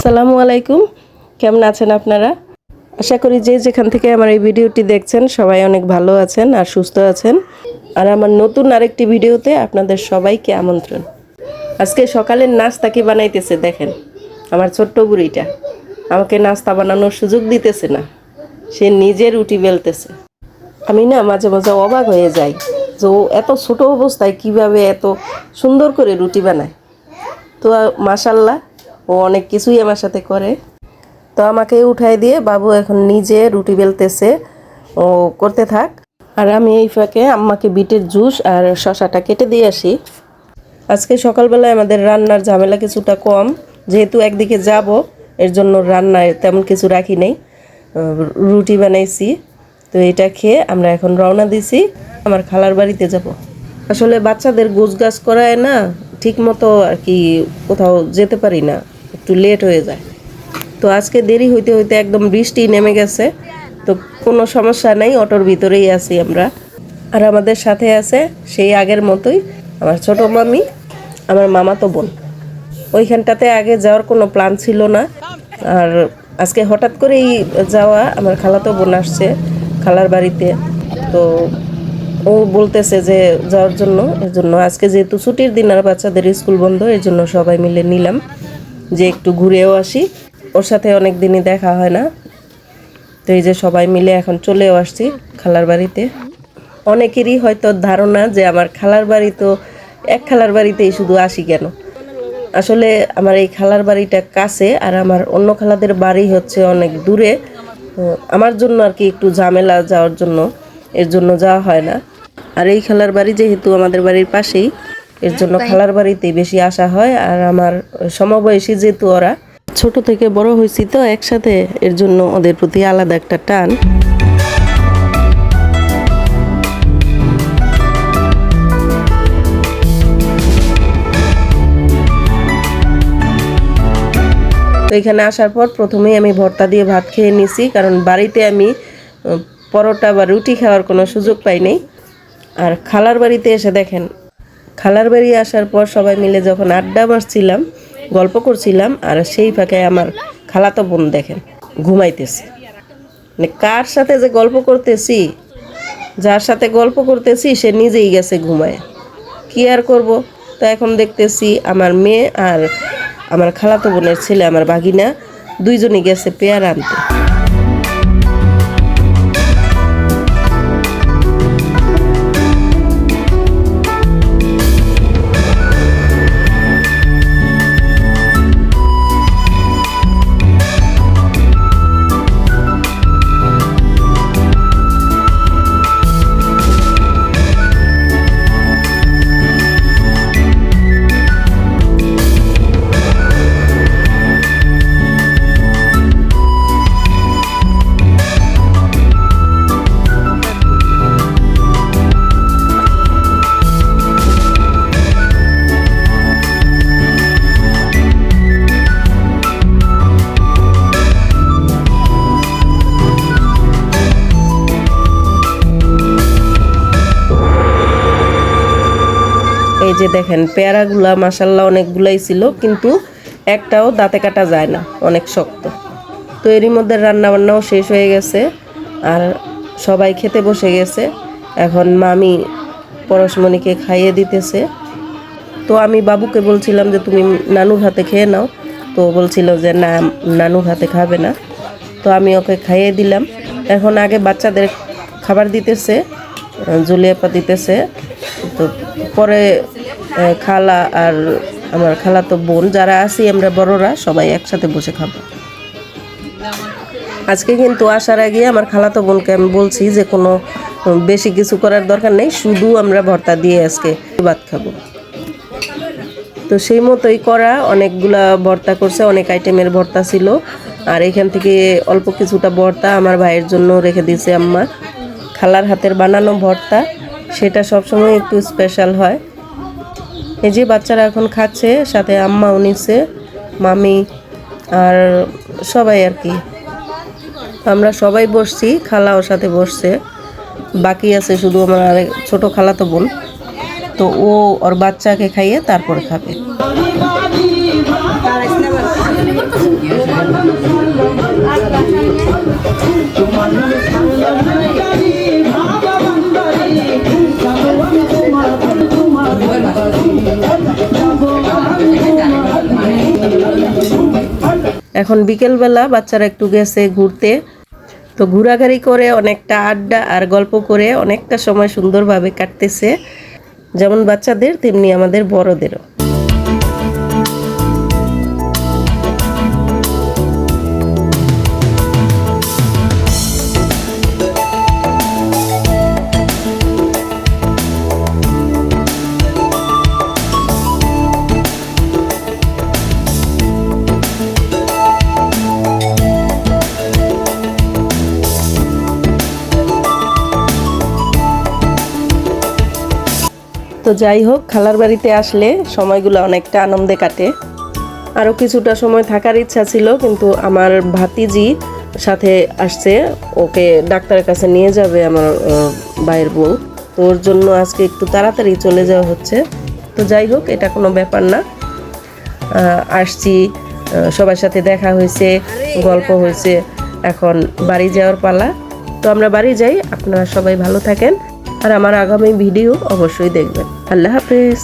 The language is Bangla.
আসসালামু আলাইকুম, কেমন আছেন আপনারা? আশা করি যে যেখান থেকে আমার এই ভিডিওটি দেখছেন সবাই অনেক ভালো আছেন আর সুস্থ আছেন। আর আমার নতুন আরেকটি ভিডিওতে আপনাদের সবাইকে আমন্ত্রণ। আজকে সকালের নাস্তা কি বানাইতেছে দেখেন। আমার ছোট্ট বুড়িটা আমাকে নাস্তা বানানোর সুযোগ দিতেছে না, সে নিজে রুটি বেলতেছে। আমি না মাঝে মাঝে অবাক হয়ে যাই যে ও এত ছোট অবস্থায় কিভাবে এত সুন্দর করে রুটি বানায়। তো মাশাল্লাহ, ও অনেক কিছুই আমার সাথে করে। তো আমাকে উঠাই দিয়ে বাবু এখন নিজে রুটি বেলতেছে, ও করতে থাক। আর আমি এই ফাঁকে আম্মাকে বিটের জুস আর শশাটা কেটে দিয়ে আসি। আজকে সকালবেলায় আমাদের রান্নার ঝামেলা কিছুটা কম, যেহেতু একদিকে যাব, এর জন্য রান্নায় তেমন কিছু রাখি নেই। রুটি বানাইছি, তো এটা খেয়ে আমরা এখন রওনা দিছি আমার খালার বাড়িতে যাব। আসলে বাচ্চাদের গোছগাছ করায় না ঠিক মতো আর কি কোথাও যেতে পারি না, একটু লেট হয়ে যায়। তো আজকে দেরি হইতে হইতে একদম বৃষ্টি নেমে গেছে, তো কোনো সমস্যা নাই, অটোর ভিতরেই আছি আমরা। আর আমাদের সাথে আছে সেই আগের মতোই আমার ছোট মামি, আমার মামাতো বোন। ওইখানটাতে আগে যাওয়ার কোনো প্ল্যান ছিল না, আর আজকে হঠাৎ করেই যাওয়া। আমার খালাতো বোন আসছে খালার বাড়িতে, তো ও বলতেছে যে যাওয়ার জন্য। এর জন্য আজকে যেহেতু ছুটির দিন আর বাচ্চাদের স্কুল বন্ধ, এর জন্য সবাই মিলে নিলাম যে একটু ঘুরেও আসি। ওর সাথে অনেক দিনই দেখা হয় না, তো এই যে সবাই মিলে এখন চলেও আসছি খালার বাড়িতে। অনেকেরই হয়তো ধারণা যে আমার খালার বাড়ি তো এক খালার বাড়িতেই শুধু আসি কেন। আসলে আমার এই খালার বাড়িটা কাছে, আর আমার অন্য খালাদের বাড়ি হচ্ছে অনেক দূরে। আমার জন্য আর কি একটু ঝামেলা যাওয়ার জন্য, এর জন্য যাওয়া হয় না। আর এই খালার বাড়ি যেহেতু আমাদের বাড়ির পাশেই, এর জন্য খালার বাড়িতেই বেশি আসা হয়। আর আমার সমবয়সী যেহেতু ওরা, ছোট থেকে বড় হয়েছি তো একসাথে, এর জন্য ওদের প্রতি আলাদা একটা টান। তো এখানে আসার পর প্রথমেই আমি ভর্তা দিয়ে ভাত খেয়ে নিছি, কারণ বাড়িতে আমি পরোটা বা রুটি খাওয়ার কোনো সুযোগ পাই নাই। আর খালার বাড়িতে এসে দেখেন, খালার বাড়ি আসার পর সবাই মিলে যখন আড্ডা মারছিলাম, গল্প করছিলাম, আর সেই ফাঁকে আমার খালাতো বোন দেখেন ঘুমাইতেছে। মানে কার সাথে যে গল্প করতেছি, যার সাথে গল্প করতেছি সে নিজেই গেছে ঘুমায়, কি আর করব। তো এখন দেখতেছি আমার মেয়ে আর আমার খালাতো বোনের ছেলে, আমার ভাগিনা, দুইজনই গেছে পেয়ারা আনতে। এই যে দেখেন পেয়ারাগুলা মাশাল্লাহ অনেকগুলাই ছিল, কিন্তু একটাও দাঁতে কাটা যায় না, অনেক শক্ত। তো এরই মধ্যে রান্না বান্নাও শেষ হয়ে গেছে, আর সবাই খেতে বসে গেছে। এখন মামি পরশমণিকে খাইয়ে দিতেছে। তো আমি বাবুকে বলছিলাম যে তুমি নানুর হাতে খেয়ে নাও, তো বলছিল যে না, নানুর হাতে খাবে না। তো আমি ওকে খাইয়ে দিলাম। এখন আগে বাচ্চাদের খাবার দিতেছে, জুলিয়াপা দিতেছে, তো পরে খালা আর আমার খালাতো বোন যারা আছি আমরা বড়রা সবাই একসাথে বসে খাবো। আজকে কিন্তু আসার আগে আমার খালাতো বোনকে আমি বলছি যে কোনো বেশি কিছু করার দরকার নেই, শুধু আমরা ভর্তা দিয়ে আজকে ভাত খাবো। তো সেই মতোই করা, অনেকগুলা ভর্তা করছে, অনেক আইটেমের ভর্তা ছিল। আর এখান থেকে অল্প কিছুটা ভর্তা আমার ভাইয়ের জন্য রেখে দিয়েছে আম্মা। খালার হাতের বানানো ভর্তা, সেটা সবসময় একটু স্পেশাল হয়। এই যে বাচ্চারা এখন খাচ্ছে, সাথে আম্মাও নিছে, মামি আর সবাই আর কি। আমরা সবাই বসছি, খালাও সাথে বসছে, বাকি আছে শুধু আমার আরেক ছোট খালাতো বোন। তো ও ওর বাচ্চাকে খাইয়ে তারপরে খাবে। এখন বিকেলবেলা বাচ্চারা একটু গেছে ঘুরতে, তো ঘোরাঘুরি করে অনেকটা আড্ডা আর গল্প করে অনেকটা সময় সুন্দরভাবে কাটতেছে, যেমন বাচ্চাদের তেমনি আমাদের বড়দেরও। তো যাই হোক, খালার বাড়িতে আসলে সময়গুলো অনেকটা আনন্দে কাটে। আরও কিছুটা সময় থাকার ইচ্ছা ছিল, কিন্তু আমার ভাতিজি সাথে আসছে, ওকে ডাক্তারের কাছে নিয়ে যাবে আমার ভাইয়ের বউ, তো ওর জন্য আজকে একটু তাড়াতাড়ি চলে যাওয়া হচ্ছে। তো যাই হোক, এটা কোনো ব্যাপার না, আসছি, সবার সাথে দেখা হয়েছে, গল্প হয়েছে, এখন বাড়ি যাওয়ার পালা। তো আমরা বাড়ি যাই, আপনারা সবাই ভালো থাকেন আর আমার আগামী ভিডিও অবশ্যই দেখবেন। আল্লাহ হাফেজ।